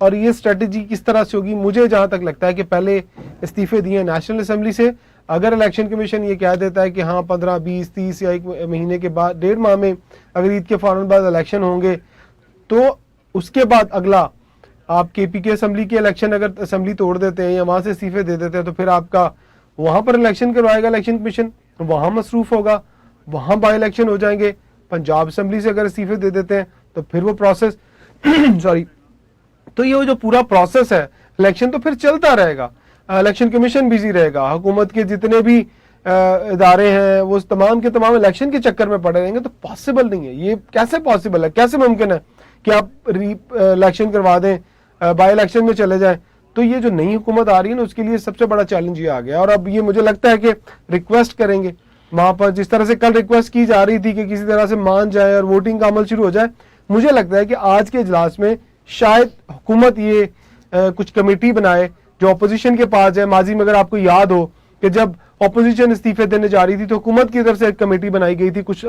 اور یہ اسٹریٹجی کس طرح سے ہوگی. مجھے جہاں تک لگتا ہے کہ پہلے استعفے دیے نیشنل اسمبلی سے. اگر الیکشن کمیشن یہ کہہ دیتا ہے کہ ہاں 15 20 30 یا 1 مہینے کے بعد 1.5 ماہ میں اگر عید کے فوراً بعد الیکشن ہوں گے تو اس کے بعد اگلا آپ کے پی کے اسمبلی کے الیکشن اگر اسمبلی توڑ دیتے ہیں یا وہاں سے استعفے دے دیتے ہیں تو پھر آپ کا وہاں پر الیکشن کروائے گا الیکشن کمیشن, وہاں مصروف ہوگا, وہاں بائی الیکشن ہو جائیں گے. پنجاب اسمبلی سے اگر استعفے دے دیتے ہیں تو پھر وہ پروسیس سوری تو یہ جو پورا پروسیس ہے الیکشن تو پھر چلتا رہے گا. الیکشن کمیشن بزی رہے گا, حکومت کے جتنے بھی ادارے ہیں وہ تمام کے تمام الیکشن کے چکر میں پڑے رہیں گے. تو پاسبل نہیں ہے, یہ کیسے پاسبل ہے, کیسے ممکن ہے کہ آپ الیکشن کروا دیں, بائی الیکشن میں چلے جائیں. تو یہ جو نئی حکومت آ رہی ہے نا اس کے لیے سب سے بڑا چیلنج یہ آ گیا. اور اب یہ مجھے لگتا ہے کہ ریکویسٹ کریں گے وہاں پر, جس طرح سے کل ریکویسٹ کی جا رہی تھی کہ کسی طرح سے مان جائے اور ووٹنگ کا عمل شروع ہو جائے. مجھے لگتا ہے کہ آج کے اجلاس میں شاید حکومت یہ کچھ کمیٹی بنائے جو اپوزیشن کے پاس جائے. ماضی میں اگر آپ کو یاد ہو کہ جب اپوزیشن استعفے دینے جا رہی تھی تو حکومت کی طرف سے ایک کمیٹی بنائی گئی تھی کچھ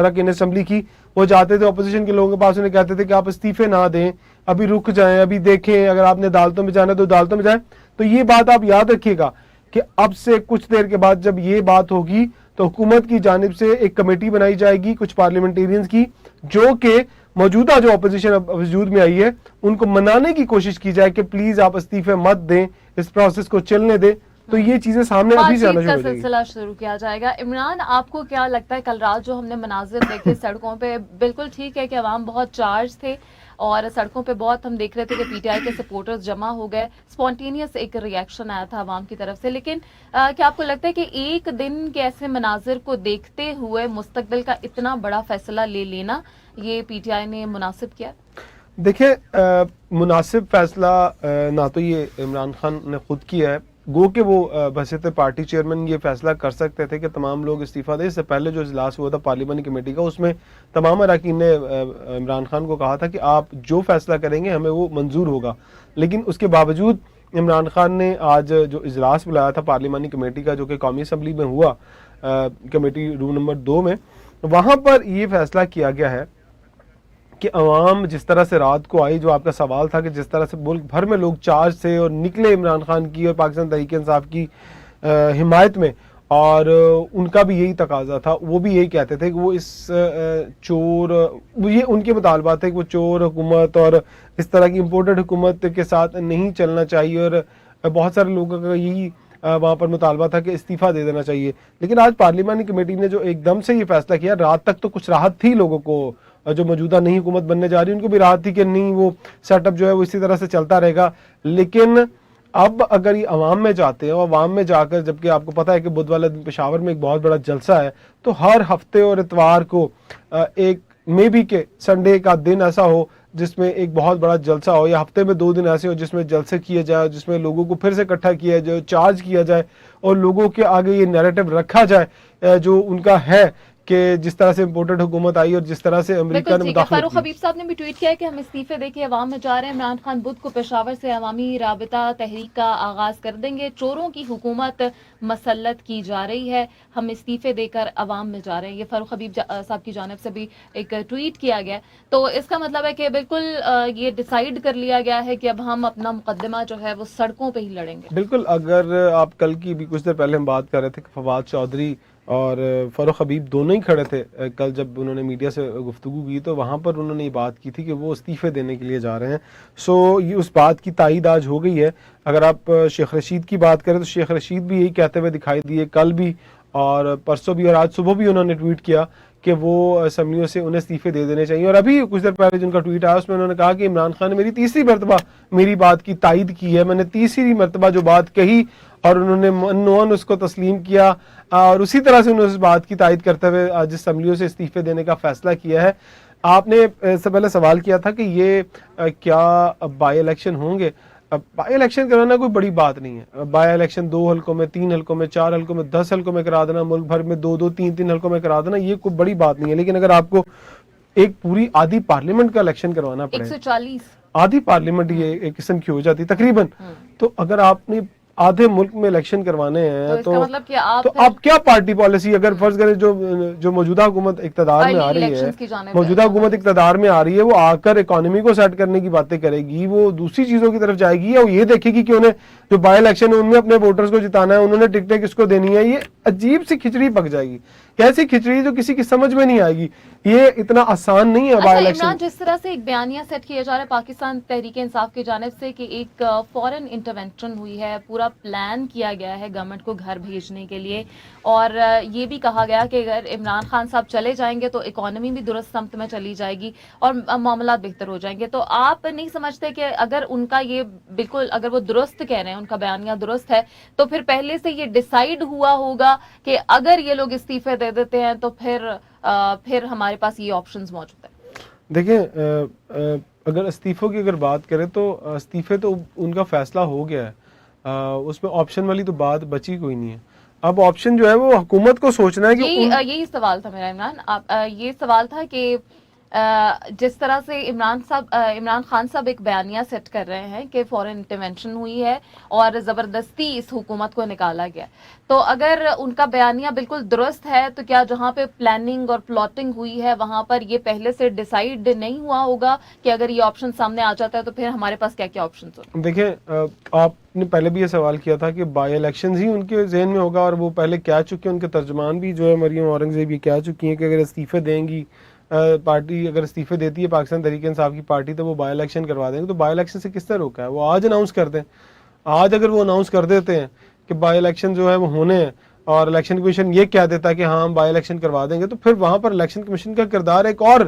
رکن اسمبلی کی, وہ جاتے تھے اپوزیشن کے لوگوں کے پاس, انہیں کہتے تھے کہ آپ استعفے نہ دیں, ابھی رک جائیں, ابھی دیکھیں, اگر آپ نے عدالتوں میں جانا ہے تو عدالتوں میں جائیں. تو یہ بات آپ یاد رکھیے گا کہ اب سے کچھ دیر کے بعد جب یہ بات ہوگی تو حکومت کی جانب سے ایک کمیٹی بنائی جائے گی کچھ پارلیمنٹیرینز کی, جو کہ موجودہ جو اپوزیشن وجود میں آئی ہے ان کو منانے کی کوشش کی جائے کہ پلیز آپ استعفے مت دیں, اس پروسیس کو چلنے دیں. تو یہ چیزیں سامنے ابھی سے آنا شروع ہو جائیں گی. سلسلہ شروع کیا جائے گا. عمران, آپ کو کیا لگتا ہے, کل رات جو ہم نے مناظر دیکھے سڑکوں پہ, بالکل ٹھیک ہے کہ عوام بہت چارج تھے اور سڑکوں پہ بہت ہم دیکھ رہے تھے کہ پی ٹی آئی کے سپورٹرز جمع ہو گئے, اسپونٹینیس ایک ریئیکشن آیا تھا عوام کی طرف سے. لیکن کیا آپ کو لگتا ہے کہ ایک دن کے ایسے مناظر کو دیکھتے ہوئے مستقبل کا اتنا بڑا فیصلہ لے لینا یہ پی ٹی آئی نے مناسب کیا؟ دیکھیں, مناسب فیصلہ نہ تو یہ عمران خان نے خود کیا ہے, گو کہ وہ بحیثیت پارٹی چیئرمین یہ فیصلہ کر سکتے تھے کہ تمام لوگ استعفیٰ دیں. اس سے پہلے جو اجلاس ہوا تھا پارلیمانی کمیٹی کا, اس میں تمام اراکین نے عمران خان کو کہا تھا کہ آپ جو فیصلہ کریں گے ہمیں وہ منظور ہوگا. لیکن اس کے باوجود عمران خان نے آج جو اجلاس بلایا تھا پارلیمانی کمیٹی کا, جو کہ قومی اسمبلی میں ہوا کمیٹی روم نمبر 2 میں, وہاں پر یہ فیصلہ کیا گیا ہے کہ عوام جس طرح سے رات کو آئی, جو آپ کا سوال تھا کہ جس طرح سے ملک بھر میں لوگ چارج سے اور نکلے عمران خان کی اور پاکستان تحریک انصاف کی حمایت میں, اور ان کا بھی یہی تقاضا تھا, وہ بھی یہی کہتے تھے کہ وہ اس چور, یہ ان کے مطالبات تھے کہ وہ چور حکومت اور اس طرح کی امپورٹڈ حکومت کے ساتھ نہیں چلنا چاہیے, اور بہت سارے لوگوں کا یہی وہاں پر مطالبہ تھا کہ استعفیٰ دے دینا چاہیے. لیکن آج پارلیمانی کمیٹی نے جو ایک دم سے یہ فیصلہ کیا, رات تک تو کچھ راحت تھی لوگوں کو, جو موجودہ نئی حکومت بننے جا رہی ہے ان کو بھی راحت تھی کہ نہیں وہ سیٹ اپ جو ہے وہ اسی طرح سے چلتا رہے گا. لیکن اب اگر یہ عوام میں جاتے ہیں, اور عوام میں جا کر, جبکہ آپ کو پتہ ہے کہ بدھ والے دن پشاور میں ایک بہت بڑا جلسہ ہے, تو ہر ہفتے اور اتوار کو ایک مے بی کہ سنڈے کا دن ایسا ہو جس میں ایک بہت بڑا جلسہ ہو, یا ہفتے میں 2 دن ایسے ہو جس میں جلسے کیے جائے, جس میں لوگوں کو پھر سے اکٹھا کیا جائے, چارج کیا جائے, اور لوگوں کے آگے یہ نیریٹو رکھا جائے جو ان کا ہے کہ جس طرح سے امپورٹڈ حکومت آئی اور جس طرح سے امریکہ نے مداخلت کی. فاروق حبیب صاحب نے بھی ٹویٹ کیا ہے کہ ہم استعفے دے کے عوام میں جا رہے ہیں. عمران خان بدھ کو پشاور سے عوامی رابطہ تحریک کا آغاز کر دیں گے. چوروں کی حکومت مسلط کی جا رہی ہے, ہم استعفے دے کر عوام میں جا رہے ہیں. یہ فاروق حبیب صاحب کی جانب سے بھی ایک ٹویٹ کیا گیا. تو اس کا مطلب ہے کہ بالکل یہ ڈیسائیڈ کر لیا گیا ہے کہ اب ہم اپنا مقدمہ جو ہے وہ سڑکوں پہ ہی لڑیں گے. بالکل, اگر آپ کل کی بھی کچھ دیر پہلے ہم بات کر رہے تھے کہ فواد چودھری اور فاروق حبیب دونوں ہی کھڑے تھے کل جب انہوں نے میڈیا سے گفتگو کی, تو وہاں پر انہوں نے یہ بات کی تھی کہ وہ استعفے دینے کے لیے جا رہے ہیں. سو یہ اس بات کی تائید آج ہو گئی ہے. اگر آپ شیخ رشید کی بات کریں تو شیخ رشید بھی یہی کہتے ہوئے دکھائی دیے, کل بھی اور پرسوں بھی, اور آج صبح بھی انہوں نے ٹویٹ کیا کہ وہ اسمبلیوں سے انہیں استعفے دے دینے چاہیے. اور ابھی کچھ دیر پہلے جن کا ٹویٹ آیا اس میں انہوں نے کہا کہ عمران خان نے میری تیسری مرتبہ میری بات کی تائید کی ہے, میں نے تیسری مرتبہ جو بات کہی اور انہوں نے منون اس کو تسلیم کیا, اور اسی طرح سے انہوں نے اس بات کی تائید کرتے ہوئے آج اسمبلیوں سے استعفے دینے کا فیصلہ کیا ہے. آپ نے اس سے پہلے سوال کیا تھا کہ یہ کیا بائی الیکشن ہوں گے. بائی الیکشن کرانا کوئی بڑی بات نہیں ہے. بائی الیکشن 2 حلقوں میں, 3 حلقوں میں, 4 حلقوں میں, 10 حلقوں میں کرا دینا, ملک بھر میں 2-2, 3-3 حلقوں میں کرا دینا, یہ کوئی بڑی بات نہیں ہے. لیکن اگر آپ کو ایک پوری آدھی پارلیمنٹ کا الیکشن کروانا پڑے, 140 آدھی پارلیمنٹ یہ ایک قسم کی ہو جاتی تقریباً, تو اگر آپ نے آدھے ملک میں الیکشن کروانے تو ہیں اس کا مطلب کہ آپ تو اب کیا پارٹی پالیسی اگر فرض کریں جو موجودہ حکومت اقتدار میں آ رہی ہے، الیکشنز کی جانب موجودہ حکومت اقتدار میں آ رہی ہے، وہ آ کر اکانومی کو سیٹ کرنے کی باتیں کرے گی، وہ دوسری چیزوں کی طرف جائے گی، یا وہ یہ دیکھے گی کہ انہیں جو بائی الیکشن ہے ان میں اپنے ووٹرز کو جتانا ہے، انہوں نے ٹکٹیں کس کو دینی ہے، یہ عجیب سی کھچڑی پک جائے گی، کیسی کھچڑی جو کسی کی سمجھ میں نہیں آئے گی. یہ اتنا آسان نہیں ہے اچھا بائی الیکشن. عمران، جس طرح سے ایک بیانیہ سیٹ کیا جا رہا ہے پاکستان تحریک انصاف کی جانب سے کہ ایک فورن انٹرونشن ہوئی ہے، پورا پلان کیا گیا ہے گورنمنٹ کو گھر بھیجنے کے لیے، اور یہ بھی کہا گیا کہ اگر عمران خان صاحب چلے جائیں گے تو اکانومی بھی درست سمت میں چلی جائے گی اور معاملات بہتر ہو جائیں گے. تو آپ نہیں سمجھتے کہ اگر ان کا یہ بالکل، اگر وہ درست کہہ رہے ہیں، ان کا بیانیہ درست ہے، تو پھر پہلے سے یہ ڈیسائیڈ ہوا ہوگا کہ اگر یہ لوگ استعفے دے دیتے ہیں تو پھر ہمارے پاس یہ آپشنز موجود ہیں؟ دیکھیں اگر استعفوں کی اگر بات کریں تو استعفے تو ان کا فیصلہ ہو گیا ہے، اس میں آپشن والی تو بات بچی کوئی نہیں ہے. اب آپشن جو ہے وہ حکومت کو سوچنا ہے کہ یہی سوال تھا میرا عمران. یہ سوال تھا کہ جس طرح سے عمران خان صاحب ایک بیانیہ سیٹ کر رہے ہیں کہ فورن انٹرونشن ہوئی ہے اور زبردستی اس حکومت کو نکالا گیا، تو اگر ان کا بیانیہ بالکل درست ہے تو کیا جہاں پہ پلاننگ اور پلاٹنگ ہوئی ہے وہاں پر یہ پہلے سے ڈیسائیڈ نہیں ہوا ہوگا کہ اگر یہ آپشن سامنے آ جاتا ہے تو پھر ہمارے پاس کیا کیا آپشنز ہوتے؟ دیکھیں آپ نے پہلے بھی یہ سوال کیا تھا کہ بائی الیکشنز ہی ان کے ذہن میں ہوگا، اور وہ پہلے کہہ چکے ہیں، ان کے ترجمان بھی جو ہے مریم اورنگزیب یہ کہہ چکی ہیں کہ اگر استعفے دیں گی پارٹی، اگر استعفے دیتی ہے پاکستان تحریک انصاف کی پارٹی تو وہ بائی الیکشن کروا دیں گے. تو بائی الیکشن سے کس طرح روکا ہے؟ وہ آج اناؤنس کر دیں. آج اگر وہ اناؤنس کر دیتے ہیں کہ بائی الیکشن جو ہے وہ ہونے ہیں اور الیکشن کمیشن یہ کہہ دیتا ہے کہ ہاں ہم بائی الیکشن کروا دیں گے، تو پھر وہاں پر الیکشن کمیشن کا کردار ایک اور.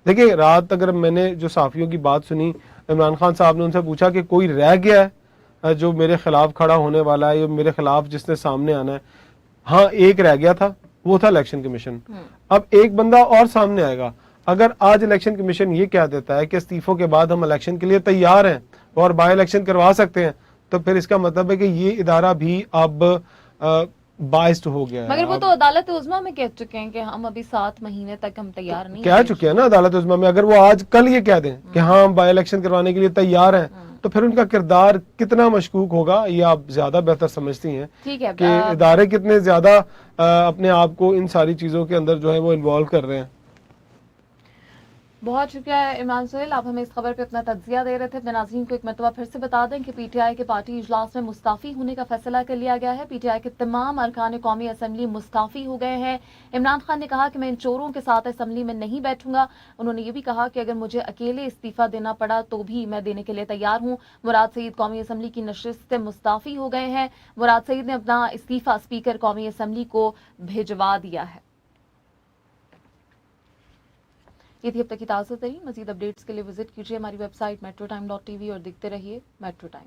دیکھیں رات اگر میں نے جو صحافیوں کی بات سنی، عمران خان صاحب نے ان سے پوچھا کہ کوئی رہ گیا ہے جو میرے خلاف کھڑا ہونے والا ہے یا میرے خلاف جس نے سامنے آنا ہے؟ ہاں ایک رہ گیا تھا، وہ تھا الیکشن کمیشن. اب ایک بندہ اور سامنے آئے گا. اگر آج الیکشن کمیشن یہ کہہ دیتا ہے کہ استعفوں کے بعد ہم الیکشن کے لیے تیار ہیں اور بائی الیکشن کروا سکتے ہیں، تو پھر اس کا مطلب ہے کہ یہ ادارہ بھی اب بائسڈ ہو گیا ہے. مگر وہ تو عدالت عظمیٰ میں کہہ چکے ہیں کہ ہم ابھی 7 مہینے تک ہم تیار نہیں کہہ چکے ہیں نا عدالت عظمیٰ میں. اگر وہ آج کل یہ کہہ دیں کہ ہاں ہم بائی الیکشن کروانے کے لیے تیار ہیں، تو پھر ان کا کردار کتنا مشکوک ہوگا یہ آپ زیادہ بہتر سمجھتی ہیں ٹھیک ہے کہ ادارے کتنے زیادہ اپنے آپ کو ان ساری چیزوں کے اندر جو ہے وہ انوالو کر رہے ہیں. بہت شکریہ عمران سہیل، آپ ہمیں اس خبر پہ اپنا تجزیہ دے رہے تھے. اپنے ناظرین کو ایک مرتبہ پھر سے بتا دیں کہ پی ٹی آئی کے پارٹی اجلاس میں مستعفی ہونے کا فیصلہ کر لیا گیا ہے. پی ٹی آئی کے تمام ارکان قومی اسمبلی مستعفی ہو گئے ہیں. عمران خان نے کہا کہ میں ان چوروں کے ساتھ اسمبلی میں نہیں بیٹھوں گا. انہوں نے یہ بھی کہا کہ اگر مجھے اکیلے استعفیٰ دینا پڑا تو بھی میں دینے کے لیے تیار ہوں. مراد سعید قومی اسمبلی کی نشست سے مستعفی ہو گئے ہیں. مراد سعید نے اپنا استعفیٰ اسپیکر قومی اسمبلی کو بھجوا دیا ہے. یہ تھی اب تک کی تازہ ترین. مزید اپڈیٹس کے لیے وزٹ کیجیے ہماری ویب سائٹ metroTime.tv اور دیکھتے رہیے میٹرو ٹائم.